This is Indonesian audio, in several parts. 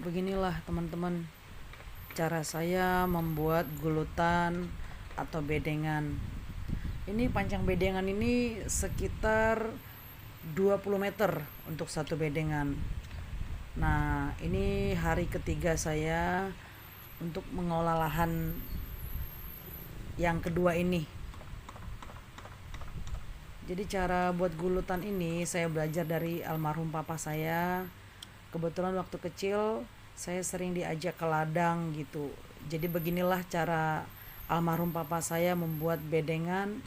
Beginilah teman-teman cara saya membuat gulutan atau bedengan. Ini panjang bedengan ini sekitar 20 meter untuk satu bedengan. Nah, ini hari ketiga saya untuk mengolah lahan yang kedua ini. Jadi cara buat gulutan ini saya belajar dari almarhum papa saya. Kebetulan waktu kecil saya sering diajak ke ladang gitu. Jadi beginilah cara almarhum papa saya membuat bedengan.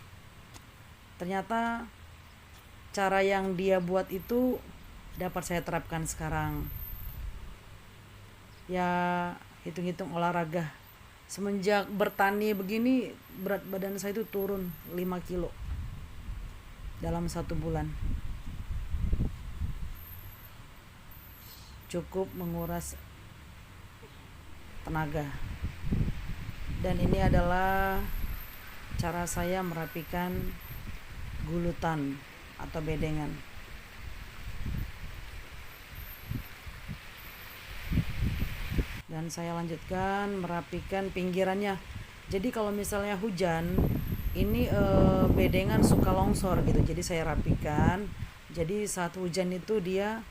Ternyata cara yang dia buat itu dapat saya terapkan sekarang. Ya, hitung-hitung olahraga. Semenjak bertani begini, berat badan saya itu turun 5 kilo dalam 1 bulan. Cukup menguras tenaga. Dan ini adalah cara saya merapikan gulutan atau bedengan. Dan saya lanjutkan merapikan pinggirannya. Jadi kalau misalnya hujan, ini bedengan suka longsor gitu. Jadi saya rapikan. Jadi saat hujan itu dia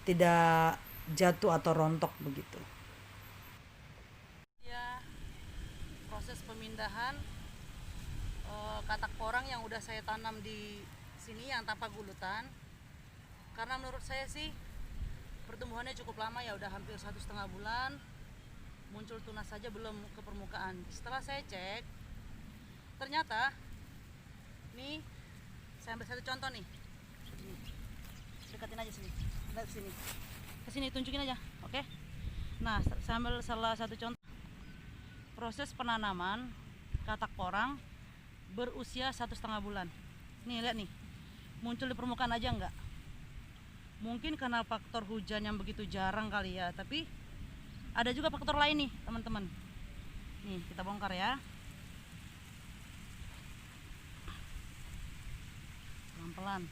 tidak jatuh atau rontok begitu. Ya, proses pemindahan katak porang yang udah saya tanam di sini yang tanpa gulutan. Karena menurut saya sih pertumbuhannya cukup lama ya, udah hampir 1,5 bulan. Muncul tunas saja belum ke permukaan. Setelah saya cek, ternyata nih, saya ambil satu contoh nih. Dekatin aja sini. Lihat sini. Kesini tunjukin aja, oke? Nah, saya ambil salah satu contoh. Proses penanaman katak porang berusia 1,5 bulan. Nih, lihat nih. Muncul di permukaan aja enggak? Mungkin karena faktor hujan yang begitu jarang kali ya, tapi ada juga faktor lain nih, teman-teman. Nih, kita bongkar ya. Pelan-pelan.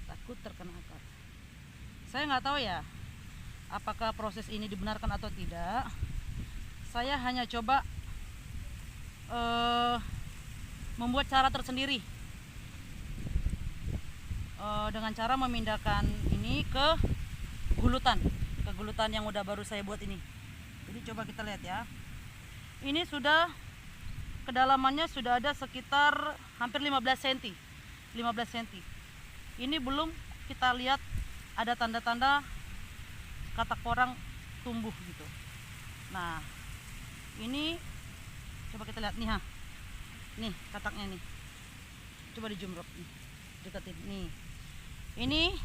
Takut terkena akar. Saya nggak tahu ya apakah proses ini dibenarkan atau tidak. Saya hanya coba membuat cara tersendiri dengan cara memindahkan ini ke gulutan yang udah baru saya buat ini. Jadi coba kita lihat ya. Ini sudah kedalamannya sudah ada sekitar hampir 15 cm. Ini belum kita lihat ada tanda-tanda katak porang tumbuh gitu. Nah, ini coba kita lihat nih ha. Nih kataknya nih. Coba dijumrok nih. Deketin nih. Ini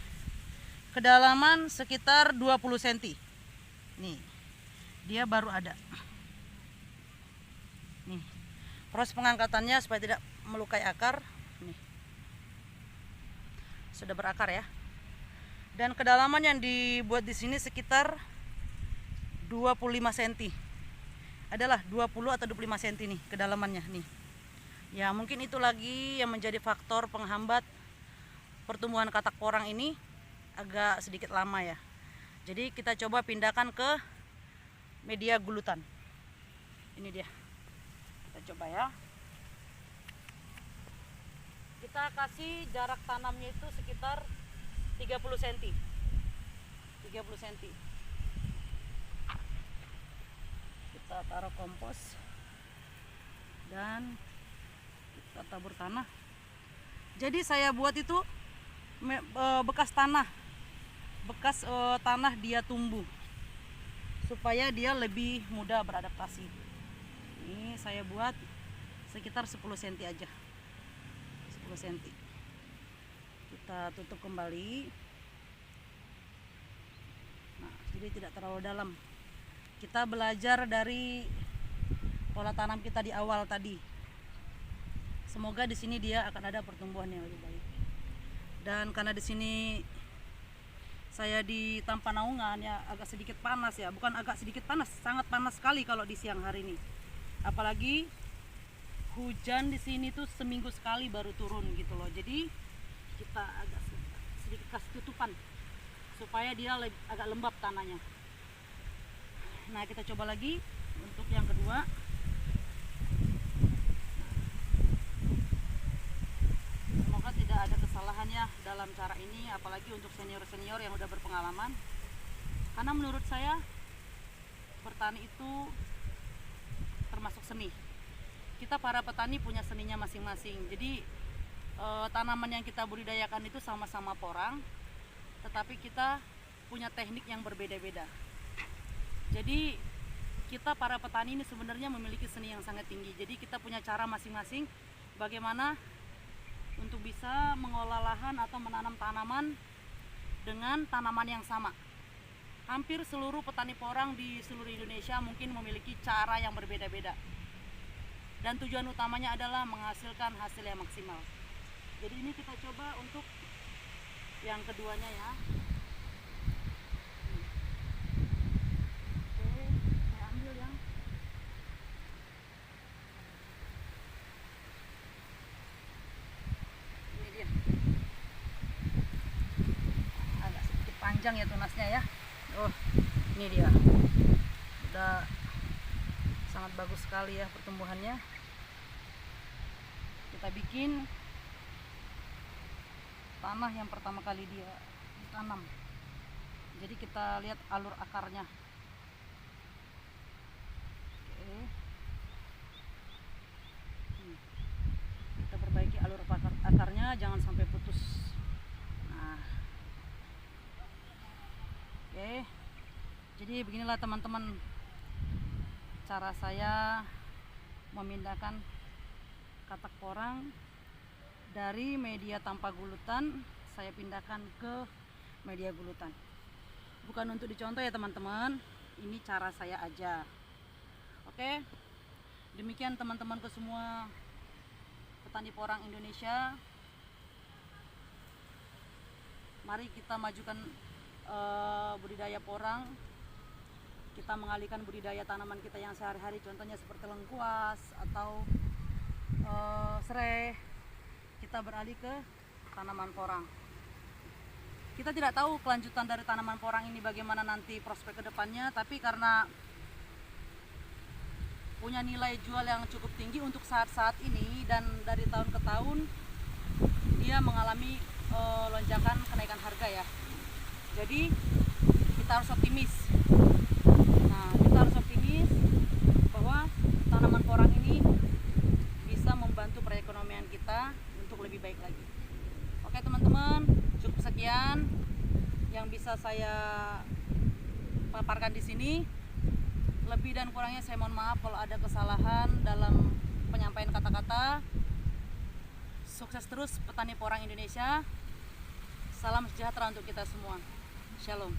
kedalaman sekitar 20 cm. Nih. Dia baru ada. Nih. Proses pengangkatannya supaya tidak melukai akar. Nih. Sudah berakar ya. Dan kedalaman yang dibuat di sini sekitar 25 cm. Adalah 20 atau 25 cm nih kedalamannya nih. Ya, mungkin itu lagi yang menjadi faktor penghambat pertumbuhan katak porang ini agak sedikit lama ya. Jadi kita coba pindahkan ke media gulutan. Ini dia. Kita coba ya. Kita kasih jarak tanamnya itu sekitar 30 cm. 30 cm. Kita taruh kompos dan kita tabur tanah. Jadi saya buat itu bekas tanah. Bekas tanah dia tumbuh supaya dia lebih mudah beradaptasi. Ini saya buat sekitar 10 cm aja. 10 cm. Kita tutup kembali. Nah, jadi tidak terlalu dalam. Kita belajar dari pola tanam kita di awal tadi. Semoga di sini dia akan ada pertumbuhan yang lebih baik. Dan karena di sini saya di tanpa naungan ya, agak sedikit panas ya, bukan agak sedikit panas, sangat panas sekali kalau di siang hari ini. Apalagi hujan di sini tuh seminggu sekali baru turun gitu loh. Jadi kita agak sedikit kasih tutupan supaya dia agak lembab tanahnya. Nah, kita coba lagi untuk yang kedua. Semoga tidak ada kesalahannya dalam cara ini, apalagi untuk senior-senior yang udah berpengalaman. Karena menurut saya bertani itu termasuk seni. Kita para petani punya seninya masing-masing. Jadi tanaman yang kita budidayakan itu sama-sama porang, tetapi kita punya teknik yang berbeda-beda. Jadi kita para petani ini sebenarnya memiliki seni yang sangat tinggi. Jadi kita punya cara masing-masing bagaimana untuk bisa mengolah lahan atau menanam tanaman dengan tanaman yang sama. Hampir seluruh petani porang di seluruh Indonesia mungkin memiliki cara yang berbeda-beda. Dan tujuan utamanya adalah menghasilkan hasil yang maksimal. Jadi ini kita coba untuk yang keduanya ya. Oke, saya ambil yang ini dia. Agak sedikit panjang ya tunasnya ya. Oh, ini dia. Udah sangat bagus sekali ya pertumbuhannya. Kita bikin tanah yang pertama kali dia ditanam. Jadi kita lihat alur akarnya. Oke. Kita perbaiki alur akarnya, jangan sampai putus. Nah. Oke. Jadi beginilah teman-teman cara saya memindahkan katak porang dari media tanpa gulutan, saya pindahkan ke media gulutan. Bukan untuk dicontoh ya teman-teman, ini cara saya aja. Oke, demikian teman-temanku semua petani porang Indonesia. Mari kita majukan budidaya porang. Kita mengalihkan budidaya tanaman kita yang sehari-hari, contohnya seperti lengkuas atau serai. Kita beralih ke tanaman porang. Kita tidak tahu kelanjutan dari tanaman porang ini bagaimana nanti prospek kedepannya, tapi karena punya nilai jual yang cukup tinggi untuk saat-saat ini dan dari tahun ke tahun dia mengalami lonjakan kenaikan harga ya. Jadi kita harus optimis. Nah, kita harus optimis bahwa tanaman porang ini bisa membantu perekonomian kita untuk lebih baik lagi. Oke teman-teman, cukup sekian yang bisa saya paparkan di sini. Lebih dan kurangnya saya mohon maaf kalau ada kesalahan dalam penyampaian kata-kata. Sukses terus petani porang Indonesia. Salam sejahtera untuk kita semua. Shalom.